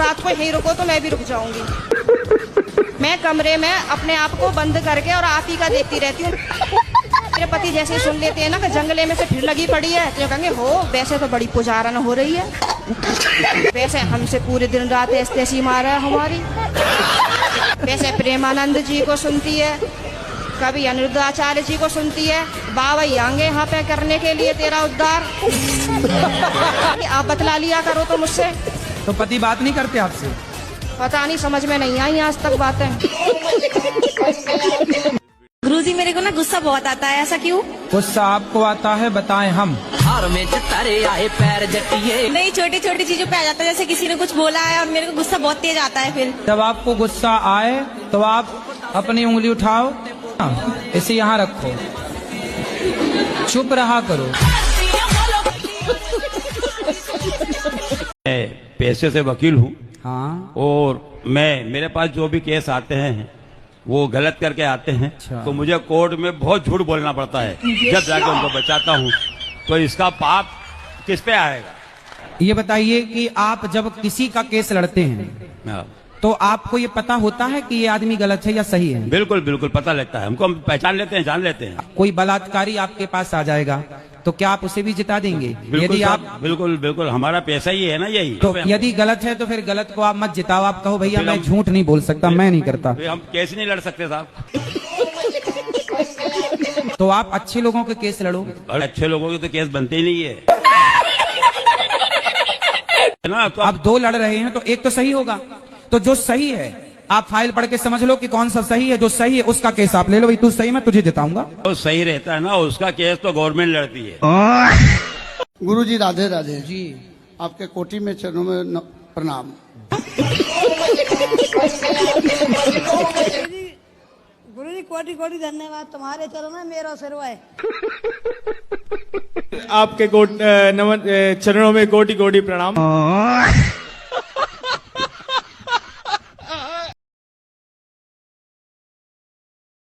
रात को यहीं रुको तो मैं भी रुक जाऊंगी। मैं कमरे में अपने आप को बंद करके और आप ही का देखती रहती हूँ। मेरे पति जैसे सुन लेते हैं ना कि जंगले में से फिर लगी पड़ी है, तो कहेंगे हो वैसे तो बड़ी पुजारन हो रही है, वैसे हमसे पूरे दिन रात ऐसी मारा है हमारी, वैसे प्रेमानंद जी को सुनती है, कभी अनिरुद्धाचार्य जी को सुनती है। बाबा आएंगे यहाँ पे करने के लिए तेरा उद्धार। आप बतला लिया करो तो मुझसे। तो पति बात नहीं करते आपसे? पता नहीं, समझ में नहीं आई आज तक बातें। गुरुजी मेरे को ना गुस्सा बहुत आता है, ऐसा क्यों? गुस्सा आपको आता है, बताएं हम। हार में जतारे आए पैर जटिए। नहीं, छोटी छोटी चीजों पे आ जाता है, जैसे किसी ने कुछ बोला है और मेरे को गुस्सा बहुत तेज आता है। फिर जब आपको गुस्सा आए तो आप अपनी उंगली उठाओ, इसे यहाँ रखो, चुप रहा करो। मैं पैसे से वकील हूँ। हाँ। और मेरे पास जो भी केस आते हैं वो गलत करके आते हैं। अच्छा। तो मुझे कोर्ट में बहुत झूठ बोलना पड़ता है जब जाके उनको बचाता हूँ। तो इसका पाप किस पे आएगा? ये बताइए कि आप जब किसी का केस लड़ते हैं तो आपको ये पता होता है कि ये आदमी गलत है या सही है? बिल्कुल बिल्कुल पता लगता है हमको, हम पहचान लेते हैं, जान लेते हैं। कोई बलात्कारी आपके पास आ जाएगा तो क्या आप उसे भी जिता देंगे? यदि आप बिल्कुल बिल्कुल, हमारा पैसा ही है ना यही। तो यदि गलत है तो फिर गलत को आप मत जिताओ, आप कहो भैया मैं झूठ नहीं बोल सकता, मैं नहीं करता। हम केस नहीं लड़ सकते साहब। तो आप अच्छे लोगों के केस लड़ो। और अच्छे लोगों के तो केस बनते ही नहीं है ना। तो आप दो लड़ रहे हैं तो एक तो सही होगा, तो जो सही है आप फाइल पढ़ के समझ लो कि कौन सा सही है। जो सही है उसका केस आप ले लो, भाई तू सही, मैं तुझे जिताऊंगा। तो सही रहता है ना, उसका केस तो गवर्नमेंट लड़ती है। गुरुजी राधे राधे जी। आपके कोटि में चरणों में प्रणाम। गुरुजी कोटि कोटि धन्यवाद, तुम्हारे चरणों में मेरा सिरवा है। आपके चरणों में कोटि कोटि प्रणाम।